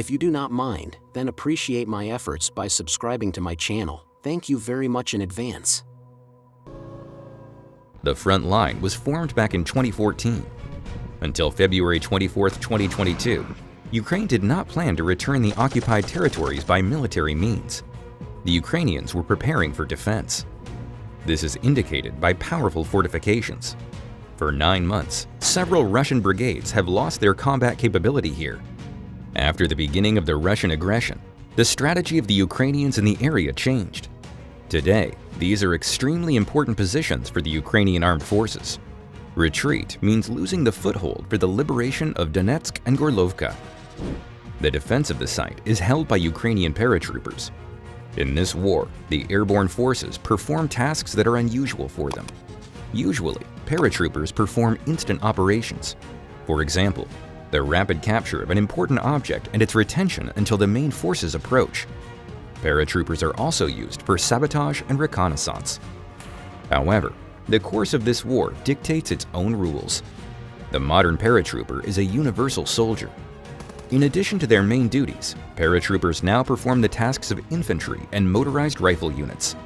If you do not mind, then appreciate my efforts by subscribing to my channel. Thank you very much in advance. The front line was formed back in 2014. Until February 24, 2022, Ukraine did not plan to return the occupied territories by military means. The Ukrainians were preparing for defense. This is indicated by powerful fortifications. For 9 months, several Russian brigades have lost their combat capability here. After the beginning of the Russian aggression, the strategy of the Ukrainians in the area changed. Today, these are extremely important positions for the Ukrainian armed forces. Retreat means losing the foothold for the liberation of Donetsk and Gorlovka. The defense of the site is held by Ukrainian paratroopers. In this war, the airborne forces perform tasks that are unusual for them. Usually, paratroopers perform instant operations. For example, the rapid capture of an important object and its retention until the main forces approach. Paratroopers are also used for sabotage and reconnaissance. However, the course of this war dictates its own rules. The modern paratrooper is a universal soldier. In addition to their main duties, paratroopers now perform the tasks of infantry and motorized rifle units.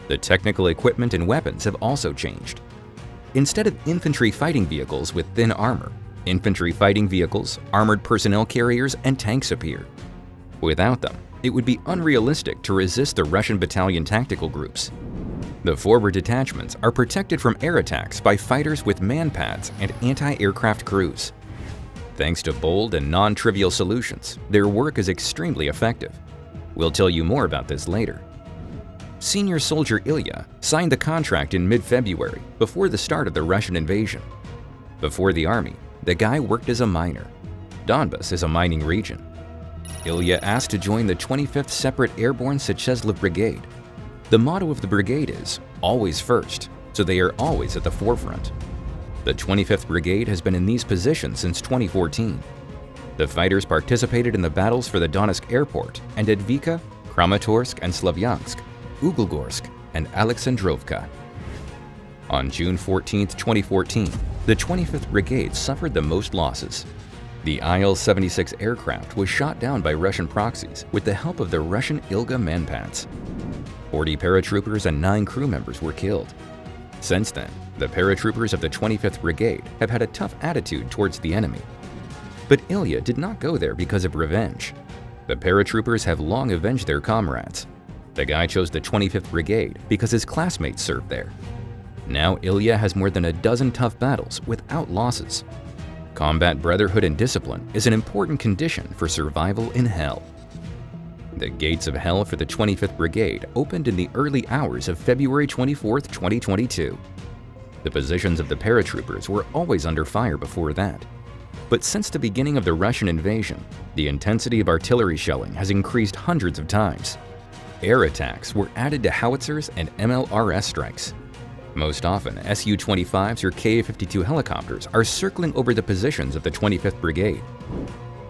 The technical equipment and weapons have also changed. Instead of infantry fighting vehicles with thin armor, infantry fighting vehicles, armored personnel carriers, and tanks appear. Without them, it would be unrealistic to resist the Russian battalion tactical groups. The forward detachments are protected from air attacks by fighters with man-pads and anti-aircraft crews. Thanks to bold and non-trivial solutions, their work is extremely effective. We'll tell you more about this later. Senior soldier Ilya signed the contract in mid-February before the start of the Russian invasion. Before the army, the guy worked as a miner. Donbas is a mining region. Ilya asked to join the 25th Separate Airborne Secheslev Brigade. The motto of the brigade is, "Always first," so they are always at the forefront. The 25th Brigade has been in these positions since 2014. The fighters participated in the battles for the Donetsk Airport and at Vika, Kramatorsk and Slavyansk, Uglegorsk, and Alexandrovka. On June 14, 2014, the 25th Brigade suffered the most losses. The Il-76 aircraft was shot down by Russian proxies with the help of the Russian Ilga manpads. 40 paratroopers and 9 crew members were killed. Since then, the paratroopers of the 25th Brigade have had a tough attitude towards the enemy. But Ilya did not go there because of revenge. The paratroopers have long avenged their comrades. The guy chose the 25th Brigade because his classmates served there. Now Ilya has more than a dozen tough battles without losses. Combat brotherhood and discipline is an important condition for survival in hell. The gates of hell for the 25th Brigade opened in the early hours of February 24, 2022. The positions of the paratroopers were always under fire before that. But since the beginning of the Russian invasion, the intensity of artillery shelling has increased hundreds of times. Air attacks were added to howitzers and MLRS strikes. Most often, Su-25s or Ka-52 helicopters are circling over the positions of the 25th Brigade.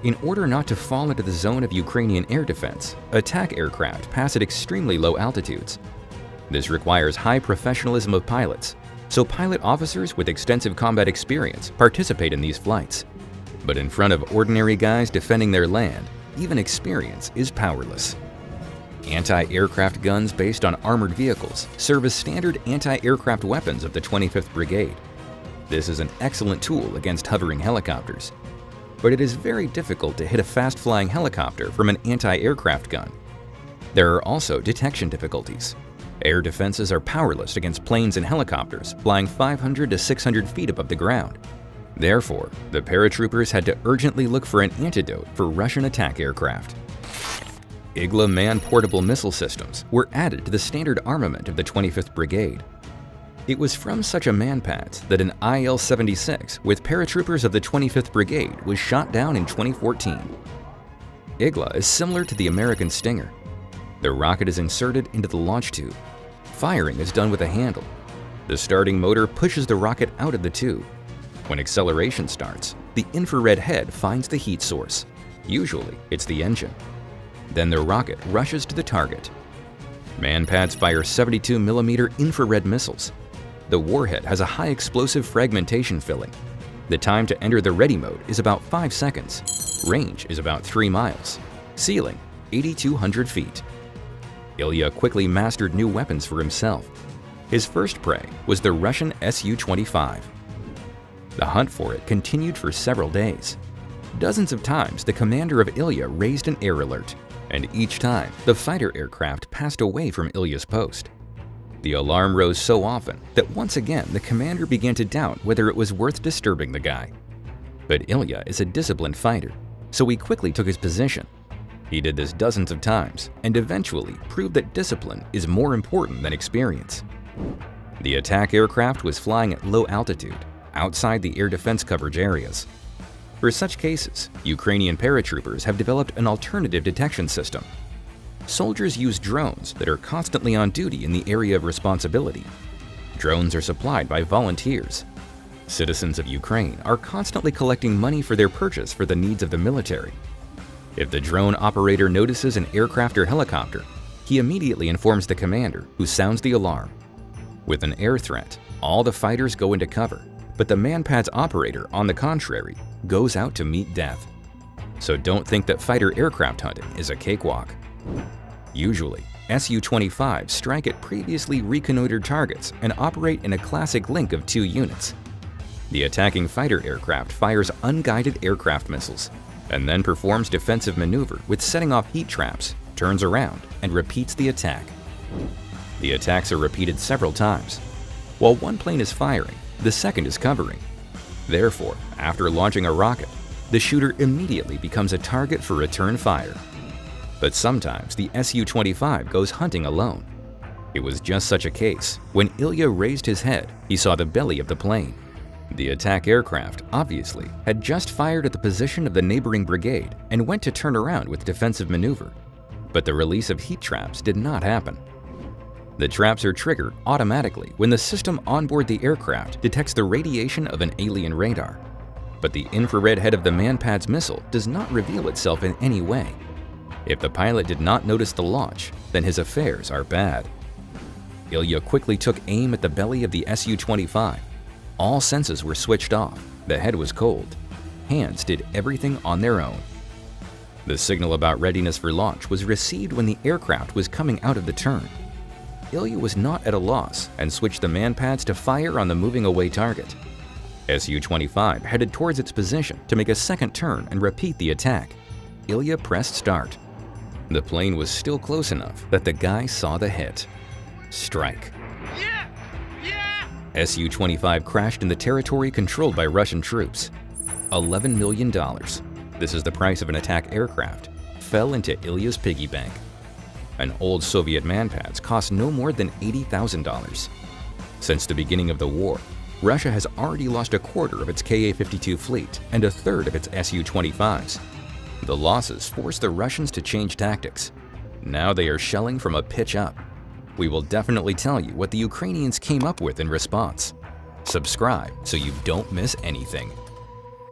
In order not to fall into the zone of Ukrainian air defense, attack aircraft pass at extremely low altitudes. This requires high professionalism of pilots, so pilot officers with extensive combat experience participate in these flights. But in front of ordinary guys defending their land, even experience is powerless. Anti-aircraft guns based on armored vehicles serve as standard anti-aircraft weapons of the 25th Brigade. This is an excellent tool against hovering helicopters. But it is very difficult to hit a fast-flying helicopter from an anti-aircraft gun. There are also detection difficulties. Air defenses are powerless against planes and helicopters flying 500 to 600 feet above the ground. Therefore, the paratroopers had to urgently look for an antidote for Russian attack aircraft. Igla man-portable missile systems were added to the standard armament of the 25th Brigade. It was from such a manpads that an Il-76 with paratroopers of the 25th Brigade was shot down in 2014. Igla is similar to the American Stinger. The rocket is inserted into the launch tube. Firing is done with a handle. The starting motor pushes the rocket out of the tube. When acceleration starts, the infrared head finds the heat source. Usually, it's the engine. Then the rocket rushes to the target. Manpads fire 72mm infrared missiles. The warhead has a high explosive fragmentation filling. The time to enter the ready mode is about 5 seconds. Range is about 3 miles. Ceiling, 8,200 feet. Ilya quickly mastered new weapons for himself. His first prey was the Russian Su-25. The hunt for it continued for several days. Dozens of times, the commander of Ilya raised an air alert, and each time, the fighter aircraft passed away from Ilya's post. The alarm rose so often that once again the commander began to doubt whether it was worth disturbing the guy. But Ilya is a disciplined fighter, so he quickly took his position. He did this dozens of times and eventually proved that discipline is more important than experience. The attack aircraft was flying at low altitude, outside the air defense coverage areas. For such cases, Ukrainian paratroopers have developed an alternative detection system. Soldiers use drones that are constantly on duty in the area of responsibility. Drones are supplied by volunteers. Citizens of Ukraine are constantly collecting money for their purchase for the needs of the military. If the drone operator notices an aircraft or helicopter, he immediately informs the commander, who sounds the alarm. With an air threat, all the fighters go into cover, but the manpad's operator, on the contrary, goes out to meet death. So don't think that fighter aircraft hunting is a cakewalk. Usually, Su-25 strike at previously reconnoitered targets and operate in a classic link of 2 units. The attacking fighter aircraft fires unguided aircraft missiles, and then performs defensive maneuver with setting off heat traps, turns around, and repeats the attack. The attacks are repeated several times. While one plane is firing, the second is covering. Therefore, after launching a rocket, the shooter immediately becomes a target for return fire. But sometimes the Su-25 goes hunting alone. It was just such a case. When Ilya raised his head, he saw the belly of the plane. The attack aircraft, obviously, had just fired at the position of the neighboring brigade and went to turn around with defensive maneuver. But the release of heat traps did not happen. The traps are triggered automatically when the system onboard the aircraft detects the radiation of an alien radar. But the infrared head of the manpad's missile does not reveal itself in any way. If the pilot did not notice the launch, then his affairs are bad. Ilya quickly took aim at the belly of the Su-25. All senses were switched off, the head was cold. Hands did everything on their own. The signal about readiness for launch was received when the aircraft was coming out of the turn. Ilya was not at a loss and switched the manpads to fire on the moving away target. Su-25 headed towards its position to make a second turn and repeat the attack. Ilya pressed start. The plane was still close enough that the guy saw the hit. Strike. Su-25 crashed in the territory controlled by Russian troops. $11 million, this is the price of an attack aircraft, fell into Ilya's piggy bank. An old Soviet manpads cost no more than $80,000. Since the beginning of the war, Russia has already lost a quarter of its Ka-52 fleet and a third of its Su-25s. The losses forced the Russians to change tactics. Now they are shelling from a pitch up. We will definitely tell you what the Ukrainians came up with in response. Subscribe so you don't miss anything.